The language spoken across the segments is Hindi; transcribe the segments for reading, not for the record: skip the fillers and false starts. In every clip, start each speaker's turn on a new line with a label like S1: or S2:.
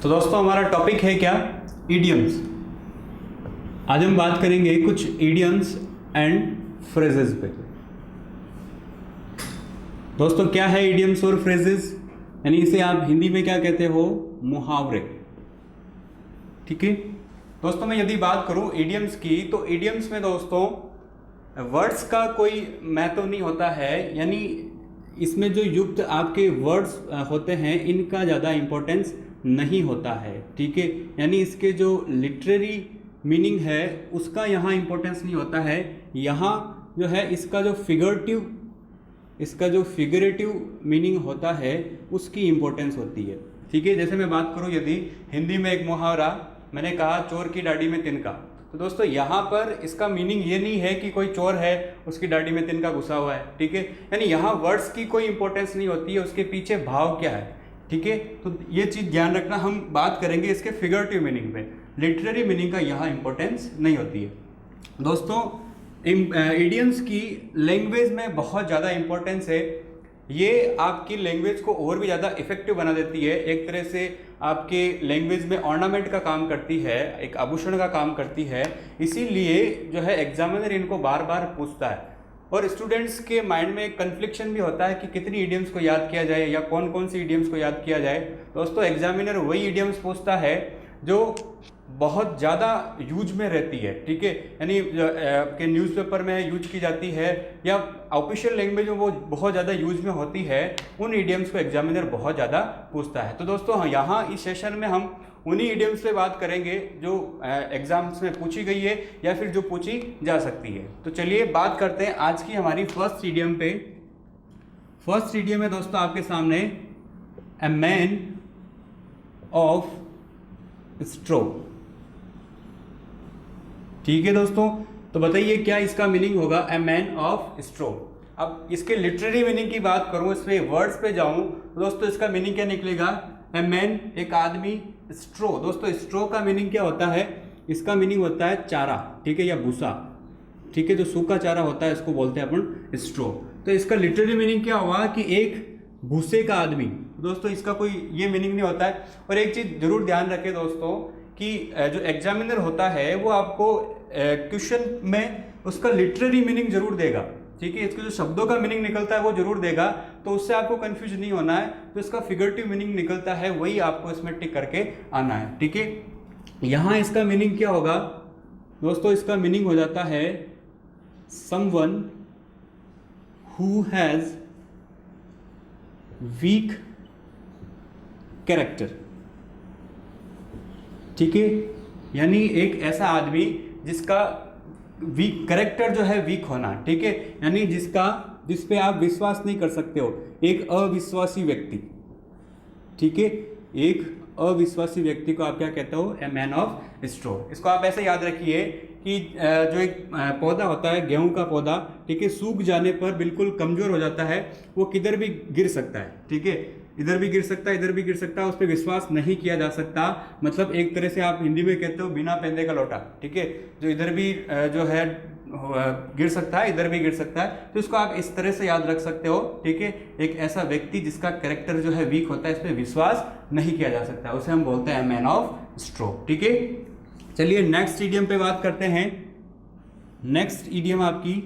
S1: तो दोस्तों हमारा टॉपिक है क्या, इडियम्स। आज हम बात करेंगे कुछ इडियम्स एंड फ्रेजेस पे। दोस्तों क्या है इडियम्स और फ्रेजेस, यानी इसे आप हिंदी में क्या कहते हो, मुहावरे। ठीक है दोस्तों, मैं यदि बात करूं इडियम्स की, तो इडियम्स में दोस्तों वर्ड्स का कोई महत्व नहीं होता है, यानी इसमें जो युक्त आपके वर्ड्स होते हैं इनका ज़्यादा इम्पोर्टेंस नहीं होता है। ठीक है, यानी इसके जो लिटरेरी मीनिंग है उसका यहाँ इम्पोर्टेंस नहीं होता है। यहाँ जो है इसका जो फिगरेटिव मीनिंग होता है उसकी इम्पोर्टेंस होती है। ठीक है, जैसे मैं बात करूँ यदि हिंदी में एक मुहावरा, मैंने कहा चोर की दाढ़ी में तिनका, तो दोस्तों यहाँ पर इसका मीनिंग ये नहीं है कि कोई चोर है उसकी दाढ़ी में तिनका घुसा हुआ है। ठीक है, यानी यहाँ वर्ड्स की कोई इंपॉर्टेंस नहीं होती है, उसके पीछे भाव क्या है। ठीक है, तो ये चीज़ ध्यान रखना, हम बात करेंगे इसके फिगरेटिव मीनिंग पे, लिटरेरी मीनिंग का यहाँ इंपॉर्टेंस नहीं होती है। दोस्तों इडियम्स की लैंग्वेज में बहुत ज़्यादा इंपॉर्टेंस है, ये आपकी लैंग्वेज को और भी ज़्यादा इफेक्टिव बना देती है। एक तरह से आपके लैंग्वेज में ऑर्नामेंट का काम करती है, एक आभूषण का काम करती है, इसीलिए जो है एग्जामिनर इनको बार बार पूछता है। और स्टूडेंट्स के माइंड में एक कन्फ्लिक्शन भी होता है कि कितनी इडियम्स को याद किया जाए या कौन कौन सी इडियम्स को याद किया जाए। दोस्तों एग्जामिनर वही इडियम्स पूछता है जो बहुत ज़्यादा यूज में रहती है। ठीक है, यानी आपके न्यूज़पेपर में यूज की जाती है या ऑफिशियल लैंग्वेज में वो बहुत ज़्यादा यूज में होती है, उन इडियम्स को एग्जामिनर बहुत ज़्यादा पूछता है। तो दोस्तों हाँ, यहाँ इस सेशन में हम उन्हीं इडियम्स पे बात करेंगे जो एग्जाम्स में पूछी गई है या फिर जो पूछी जा सकती है। तो चलिए बात करते हैं आज की हमारी फर्स्ट इडियम पे। फर्स्ट इडियम है दोस्तों आपके सामने, ए मैन ऑफ स्ट्रो। ठीक है दोस्तों, तो बताइए क्या इसका मीनिंग होगा, ए मैन ऑफ स्ट्रो। अब इसके लिटरेरी मीनिंग की बात करूं, इसमें वर्ड्स पे जाऊं तो दोस्तों इसका मीनिंग क्या निकलेगा, ए मैन एक आदमी, स्ट्रो। दोस्तों स्ट्रो का मीनिंग क्या होता है, इसका मीनिंग होता है चारा, ठीक है, या भूसा। ठीक है, जो सूखा चारा होता है इसको बोलते हैं अपन स्ट्रो। तो इसका लिटरेरी मीनिंग क्या हुआ कि एक भूसे का आदमी। दोस्तों इसका कोई ये मीनिंग नहीं होता है। और एक चीज़ जरूर ध्यान रखें दोस्तों कि जो एग्जामिनर होता है वो आपको क्वेश्चन में उसका लिटरेरी मीनिंग जरूर देगा। ठीक है, इसके जो शब्दों का मीनिंग निकलता है वो जरूर देगा, तो उससे आपको कंफ्यूज नहीं होना है। तो इसका फिगरेटिव मीनिंग निकलता है वही आपको इसमें टिक करके आना है। ठीक है, यहाँ इसका मीनिंग क्या होगा दोस्तों, इसका मीनिंग हो जाता है someone who has week character. ठीक है, यानी एक ऐसा आदमी जिसका वीक कैरेक्टर जो है वीक होना। ठीक है, यानी जिस पे आप विश्वास नहीं कर सकते हो, एक अविश्वासी व्यक्ति। ठीक है, एक अविश्वासी व्यक्ति को आप क्या कहते हो, ए मैन ऑफ स्ट्रो। इसको आप ऐसे याद रखिए कि जो एक पौधा होता है, गेहूं का पौधा, ठीक है, सूख जाने पर बिल्कुल कमजोर हो जाता है, वो किधर भी गिर सकता है। ठीक है, इधर भी गिर सकता है, इधर भी गिर सकता है, उस पर विश्वास नहीं किया जा सकता। मतलब एक तरह से आप हिंदी में कहते हो बिना पेंदे का लोटा। ठीक है, जो इधर भी जो है गिर सकता है, इधर भी गिर सकता है, तो इसको आप इस तरह से याद रख सकते हो। ठीक है, एक ऐसा व्यक्ति जिसका कैरेक्टर जो है वीक होता है, इस पर विश्वास नहीं किया जा सकता, उसे हम बोलते हैं मैन ऑफ स्ट्रो। ठीक है, चलिए नेक्स्ट इडियम पे बात करते हैं। नेक्स्ट इडियम आपकी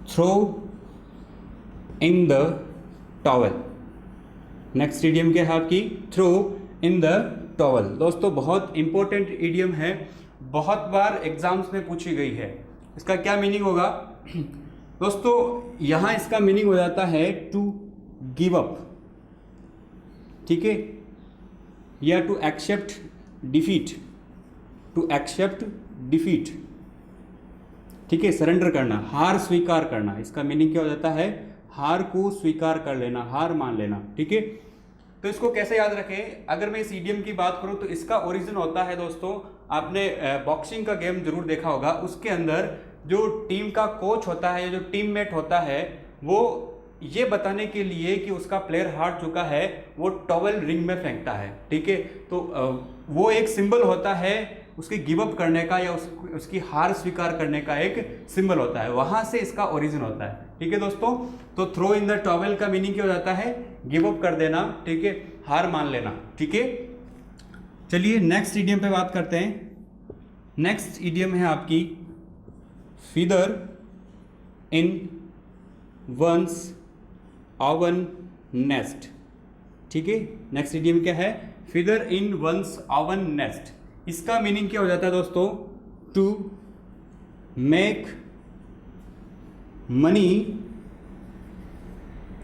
S1: throw in the towel. Next idiom क्या है आपकी, थ्रो इन द टॉवल। दोस्तों बहुत इंपॉर्टेंट इडियम है, बहुत बार एग्जाम्स में पूछी गई है। इसका क्या मीनिंग होगा दोस्तों, यहाँ इसका मीनिंग हो जाता है टू गिव अप। ठीक है, या to accept defeat, to accept defeat. ठीक है, सरेंडर करना, हार स्वीकार करना, इसका मीनिंग क्या हो जाता है, हार को स्वीकार कर लेना, हार मान लेना। ठीक है, तो इसको कैसे याद रखें, अगर मैं इस इडियम की बात करूं तो इसका ओरिजिन होता है दोस्तों, आपने बॉक्सिंग का गेम जरूर देखा होगा, उसके अंदर जो टीम का कोच होता है या जो टीममेट होता है, वो ये बताने के लिए कि उसका प्लेयर हार चुका है, वो टॉवल रिंग में फेंकता है। ठीक है, तो वो एक सिंबल होता है उसकी गिव अप करने का या उसकी हार स्वीकार करने का एक सिंबल होता है, वहां से इसका ओरिजिन होता है। ठीक है दोस्तों, तो थ्रो इन द टॉवेल का मीनिंग क्या हो जाता है, गिव अप कर देना, ठीक है, हार मान लेना, ठीक है। चलिए नेक्स्ट इडियम पे बात करते हैं। नेक्स्ट इडियम है आपकी feather in one's own nest, ठीक है। नेक्स्ट इडियम क्या है? Feather in one's own nest. इसका मीनिंग क्या हो जाता है दोस्तों? To make money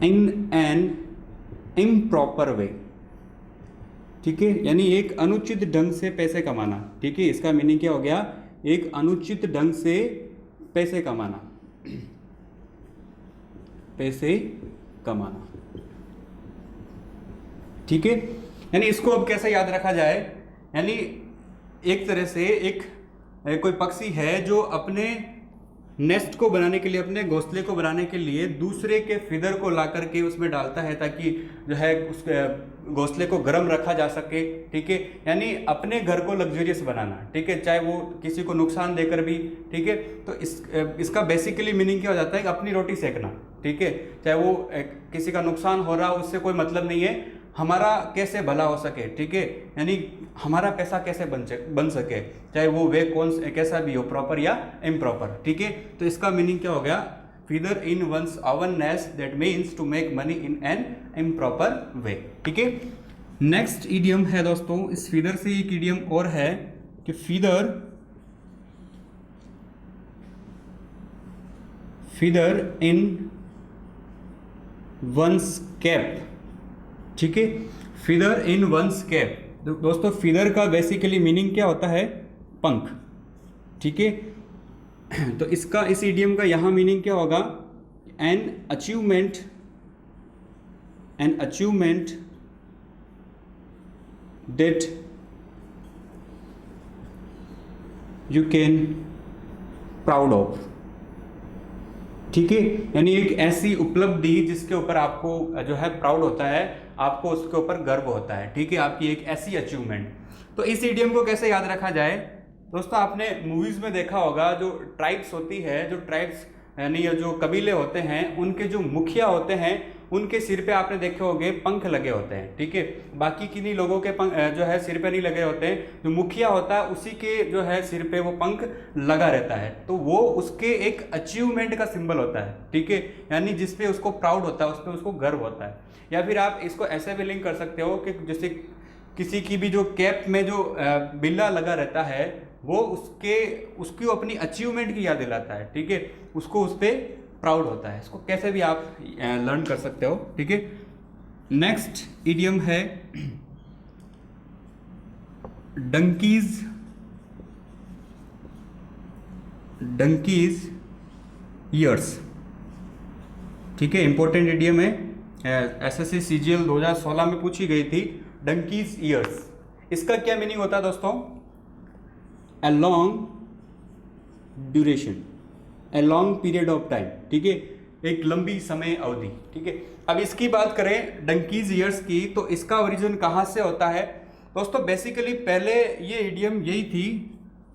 S1: in an improper way, ठीक है, यानी एक अनुचित ढंग से पैसे कमाना, ठीक है। इसका मीनिंग क्या हो गया? एक अनुचित ढंग से पैसे कमाना, पैसे कमाना, ठीक है। यानी इसको अब कैसे याद रखा जाए? यानी एक तरह से एक कोई पक्षी है जो अपने नेस्ट को बनाने के लिए, अपने घोंसले को बनाने के लिए दूसरे के फीदर को ला करके उसमें डालता है ताकि जो है उस घोंसले को गर्म रखा जा सके, ठीक है। यानी अपने घर को लग्जरियस बनाना, ठीक है, चाहे वो किसी को नुकसान देकर भी, ठीक है। तो इसका बेसिकली मीनिंग क्या हो जाता है कि अपनी रोटी सेकना, ठीक है, चाहे वो किसी का नुकसान हो रहा उससे कोई मतलब नहीं है, हमारा कैसे भला हो सके, ठीक है, यानी हमारा पैसा कैसे बन सके, चाहे वो वे कैसा भी हो, प्रॉपर या इम्प्रॉपर, ठीक है। तो इसका मीनिंग क्या हो गया? Feather in one's own nest, that means to make money in an improper way, ठीक है। नेक्स्ट इडियम है दोस्तों, इस फीदर से एक इडियम और है कि फीदर इन वंस कैप, ठीक है, फीदर इन वंस कैप। दोस्तों फीदर का बेसिकली मीनिंग क्या होता है? पंख, ठीक है। तो इसका, इस इडियम का यहां मीनिंग क्या होगा? An achievement that you can proud of, ठीक है, यानी एक ऐसी उपलब्धि जिसके ऊपर आपको जो है प्राउड होता है, आपको उसके ऊपर गर्व होता है, ठीक है, आपकी एक ऐसी अचीवमेंट। तो इस इडियम को कैसे याद रखा जाए? दोस्तों आपने मूवीज में देखा होगा, जो ट्राइब्स होती है, जो ट्राइब्स यानी जो कबीले होते हैं, उनके जो मुखिया होते हैं उनके सिर पे आपने देखे होंगे पंख लगे होते हैं, ठीक है। बाकी किन्हीं लोगों के पंख जो है सिर पे नहीं लगे होते हैं, जो मुखिया होता है उसी के जो है सिर पे वो पंख लगा रहता है, तो वो उसके एक अचीवमेंट का सिंबल होता है, ठीक है, यानी जिसपे उसको प्राउड होता है, उस पर उसको गर्व होता है। या फिर आप इसको ऐसे भी लिंक कर सकते हो कि जैसे किसी की भी जो कैप में जो बिल्ला लगा रहता है, वो उसकी अपनी अचीवमेंट की याद दिलाता है, ठीक है, उसको उस पर प्राउड होता है। इसको कैसे भी आप लर्न कर सकते हो, ठीक है। नेक्स्ट इडियम है डंकीज ईयर्स, ठीक है, इंपॉर्टेंट इडियम है, एसएससी सीजीएल 2016 में पूछी गई थी, डंकीज ईयर्स। इसका क्या मीनिंग होता है दोस्तों? A long duration, a long period of time, ठीक है, एक लंबी समय अवधि, ठीक है। अब इसकी बात करें डंकीज ईयर्स की, तो इसका ओरिजिन कहाँ से होता है? दोस्तों बेसिकली पहले ये इडियम यही थी,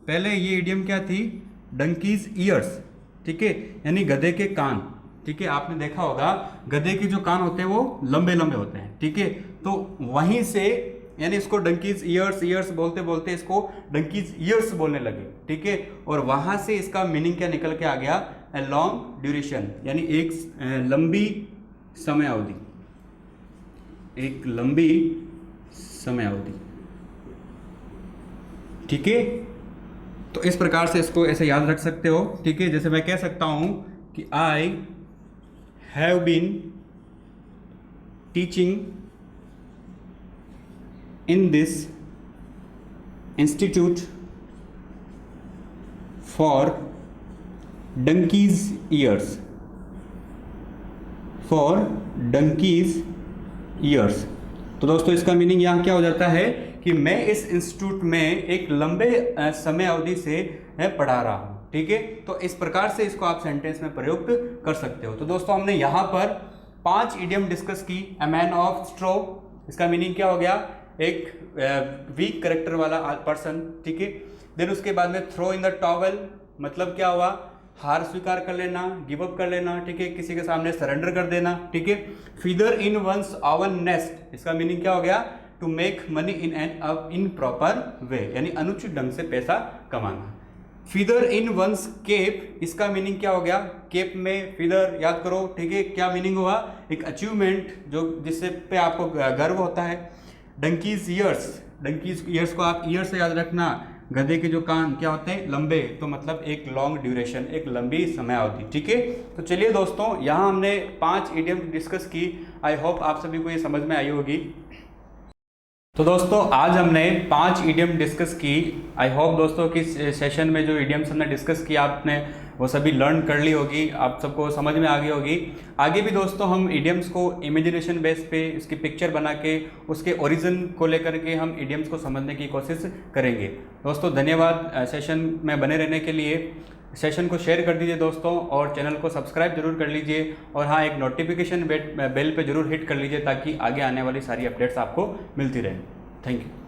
S1: पहले ये इडियम क्या थी? डंकीज ईयर्स, ठीक है, यानी गधे के कान, ठीक है। आपने देखा होगा गधे के जो कान होते हैं वो लंबे लंबे होते हैं, ठीक है, तो वहीं से यानी इसको डंकीज ईयर्स बोलते बोलते इसको डंकीज ईयर्स बोलने लगे, ठीक है। और वहां से इसका मीनिंग क्या निकल के आ गया? ए लॉन्ग ड्यूरेशन, यानी एक लंबी समय अवधि, एक लंबी समय अवधि, ठीक है। तो इस प्रकार से इसको ऐसे याद रख सकते हो, ठीक है। जैसे मैं कह सकता हूं कि I have been teaching in this institute for donkey's years, तो दोस्तों इसका मीनिंग यहाँ क्या हो जाता है कि मैं इस इंस्टीट्यूट में एक लंबे समय अवधि से पढ़ा रहा हूँ, ठीक है। तो इस प्रकार से इसको आप सेंटेंस में प्रयुक्त कर सकते हो। तो दोस्तों हमने यहाँ पर 5 इडियम डिस्कस की। ए मैन ऑफ स्ट्रॉ, इसका मीनिंग क्या हो गया? एक वीक करेक्टर वाला पर्सन, ठीक है। देन उसके बाद में थ्रो इन द टॉवल, मतलब क्या हुआ हार स्वीकार कर लेना, गिव अप कर लेना, ठीक है, किसी के सामने सरेंडर कर देना, ठीक है। Feather in one's own nest, इसका मीनिंग क्या हो गया? To make money in an improper way, यानी अनुचित ढंग से पैसा कमाना। फीदर इन वंस केप, इसका मीनिंग क्या हो गया? केप में फीदर याद करो, ठीक है, क्या मीनिंग हुआ? एक अचीवमेंट जो जिससे पे आपको गर्व होता है। डंकीज ईयर्स, डंकीज ईयर्स को आप ईयर से याद रखना। गधे के जो कान क्या होते हैं? लंबे, तो मतलब एक लॉन्ग ड्यूरेशन, एक लंबी समयावधि, ठीक है। तो चलिए दोस्तों, यहाँ हमने 5 इडियम डिस्कस की। आई होप आप सभी को ये समझ में आई होगी। तो दोस्तों आज हमने 5 इडियम डिस्कस की। आई होप दोस्तों कि सेशन में जो इडियम्स हमने डिस्कस किया आपने वो सभी लर्न कर ली होगी, आप सबको समझ में आ गई होगी। आगे भी दोस्तों हम इडियम्स को इमेजिनेशन बेस पे इसकी पिक्चर बना के उसके ओरिजिन को लेकर के हम इडियम्स को समझने की कोशिश करेंगे। दोस्तों धन्यवाद सेशन में बने रहने के लिए। सेशन को शेयर कर दीजिए दोस्तों, और चैनल को सब्सक्राइब जरूर कर लीजिए, और हाँ एक नोटिफिकेशन बेल पे जरूर हिट कर लीजिए ताकि आगे आने वाली सारी अपडेट्स आपको मिलती रहे। Thank you.